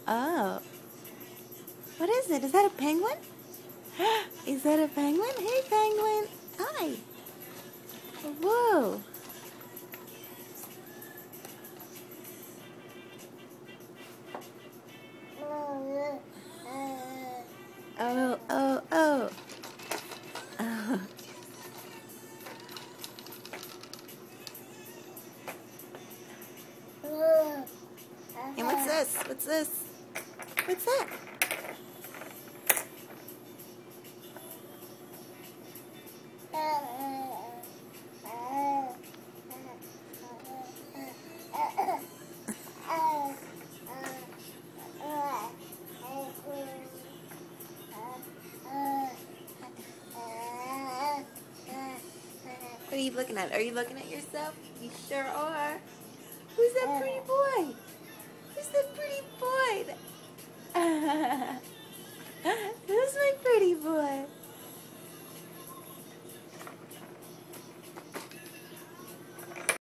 Oh. What is it? Is that a penguin? Is that a penguin? Hey, penguin. Hi. Whoa. Oh, oh, oh. Oh. And what's this? What's this? What's that? What are you looking at? Are you looking at yourself? You sure are. Who's that pretty boy? Who's that pretty boy? Who's my pretty boy?